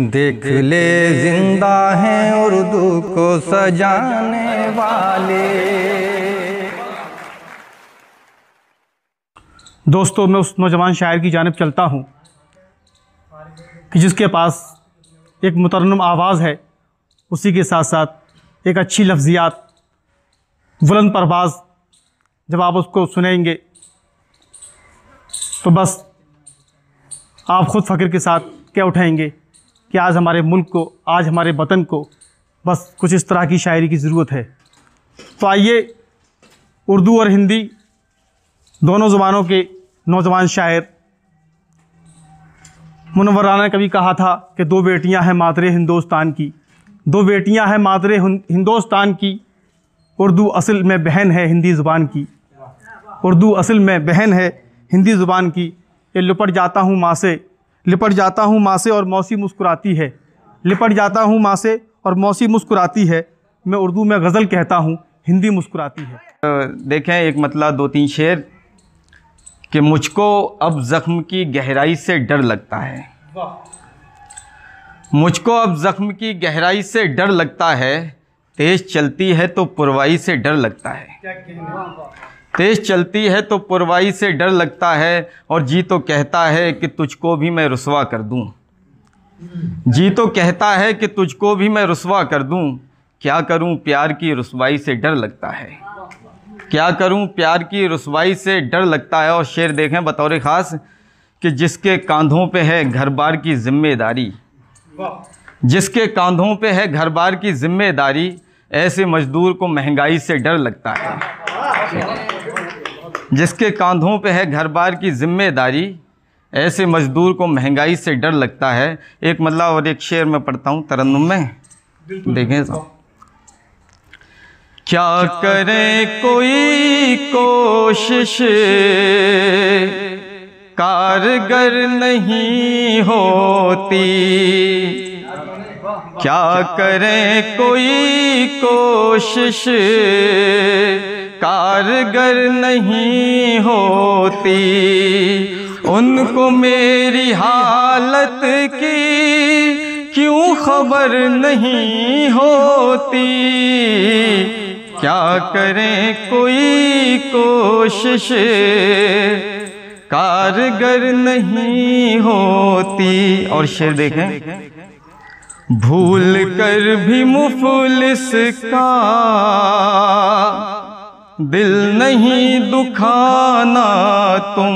देख ले जिंदा हैं उर्दू को सजाने वाले। दोस्तों, मैं उस नौजवान शायर की जानिब चलता हूँ कि जिसके पास एक मुतरन्नम आवाज़ है, उसी के साथ साथ एक अच्छी लफ्ज़ियात, बुलंद परवाज़। जब आप उसको सुनेंगे तो बस आप ख़ुद फ़ख्र के साथ क्या उठाएंगे कि आज हमारे मुल्क को, आज हमारे वतन को बस कुछ इस तरह की शायरी की ज़रूरत है। तो आइए, उर्दू और हिंदी दोनों ज़ुबानों के नौजवान शायर मुनव्वर राना ने कभी कहा था कि दो बेटियां हैं मातरे हिंदुस्तान की, दो बेटियां हैं मातरे हिंदुस्तान की, उर्दू असल में बहन है हिंदी ज़ुबान की, उर्दू असल में बहन है हिंदी ज़ुबान की। ये लिपट जाता हूँ माँ से, लिपट जाता हूँ माँ से और मौसी मुस्कुराती है, लिपट जाता हूँ माँ से और मौसी मुस्कुराती है। मैं उर्दू में गज़ल कहता हूँ, हिंदी मुस्कुराती है। देखें, एक मतलब दो तीन शेर कि मुझको अब ज़ख्म की गहराई से डर लगता है, मुझको अब ज़ख्म की गहराई से डर लगता है, तेज़ चलती है तो पुरवाई से डर लगता है, तेज़ चलती है तो पुरवाई से डर लगता है। और जी तो कहता है कि तुझको भी मैं रुसवा कर दूं, जी तो कहता है कि तुझको भी मैं रुसवा कर दूं, क्या करूं प्यार की रुसवाई से डर लगता है, क्या करूं प्यार की रुसवाई से डर लगता है। और शेर देखें बतौर ख़ास कि जिसके कांधों पे है घर बार की ज़िम्मेदारी, जिसके कांधों पे है घर बार की ज़िम्मेदारी, ऐसे मज़दूर को महंगाई से डर लगता है, जिसके कांधों पे है घर बार की ज़िम्मेदारी, ऐसे मज़दूर को महंगाई से डर लगता है। एक मतलब और एक शेर मैं पढ़ता हूँ तरन्नुम में, देखें तो। क्या करे कोई कोशिश कारगर नहीं होती, क्या करे कोई कोशिश कारगर नहीं होती, उनको मेरी हालत की क्यों खबर नहीं होती, क्या करे कोई कोशिश कारगर नहीं होती। और शेर देखें, भूल कर भी मुफलिस का दिल नहीं दुखाना तुम,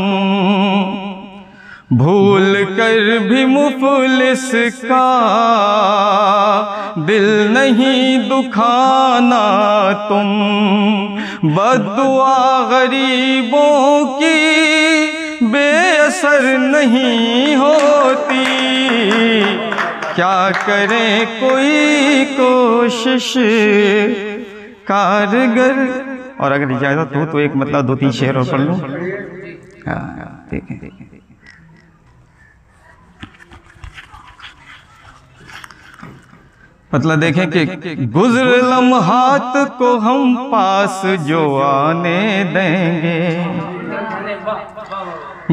भूल कर भी मुफलिस का दिल नहीं दुखाना तुम, बद्दुआ गरीबों की बेअसर नहीं होती, क्या करे कोई कोशिश कारगर। और अगर इजाज़त हो तो एक मतलब दो तीन शेर और पढ़ लूँ। हाँ, देखें, मतलब देखें कि गुज़र लम्हात को हम पास जो आने देंगे,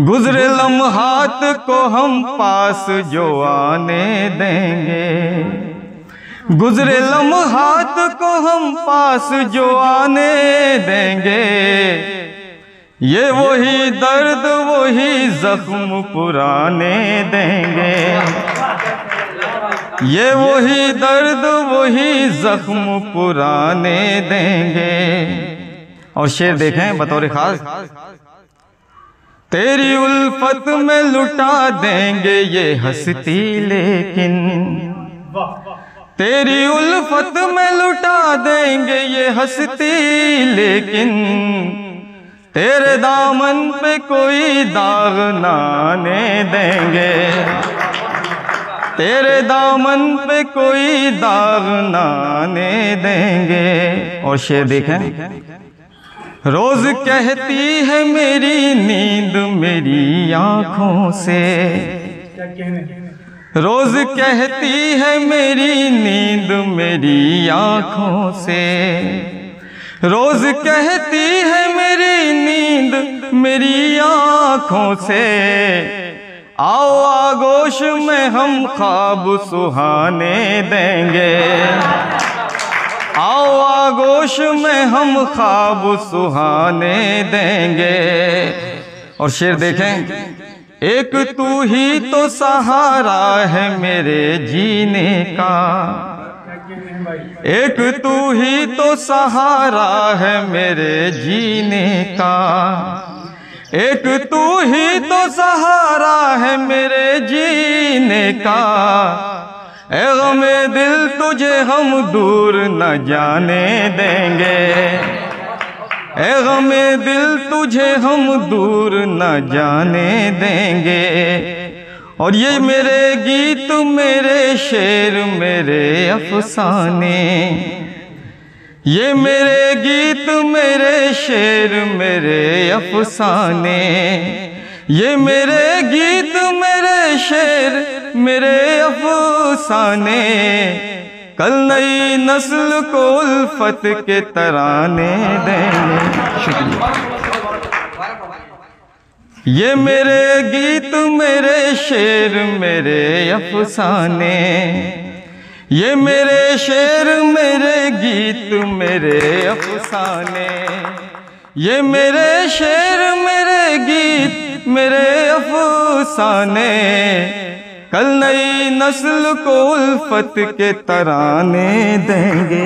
गुज़रे लम्हात को हम पास जो आने देंगे, गुज़रे लम्हात को हम पास जो आने देंगे, ये वही दर्द वही ज़ख्म पुराने देंगे, ये वही दर्द वही ज़ख्म पुराने देंगे। और शेर देखें बतौर ख़ास, तेरी उल्फत में लुटा देंगे ये हस्ती लेकिन, तेरी उल्फत में लुटा देंगे ये हस्ती लेकिन, तेरे दामन पे कोई दाग ना आने देंगे, तेरे दामन पे कोई दाग ना आने देंगे। और शेर देखें, रोज कहती है मेरी नींद मेरी आँखों से, रोज कहती है मेरी नींद मेरी आँखों से, रोज कहती है मेरी नींद मेरी आँखों से, आओ आगोश में हम ख्वाब सुहाने देंगे, आओ आगोश में हम ख्वाब सुहाने देंगे। और शेर देखें, एक तू ही तो सहारा है मेरे जीने का, एक तू ही तो सहारा है मेरे जीने का, एक तू ही तो सहारा है मेरे जीने का। ए गमे दिल तुझे हम दूर न जाने देंगे, ए गमे दिल तुझे हम दूर न जाने देंगे। और ये मेरे गीत मेरे शेर मेरे अफसाने, ये मेरे गीत मेरे शेर मेरे अफसाने, ये मेरे गीत मेरे शेर मेरे अफसाने। कल नई नस्ल को उल्फत के तराने देंगे। शुक्रिया। ये मेरे गीत मेरे शेर मेरे अफसाने, ये मेरे शेर मेरे गीत मेरे अफसाने, ये मेरे शेर मेरे गीत मेरे अफसाने। कल नई नस्ल को उल्फत के तराने देंगे।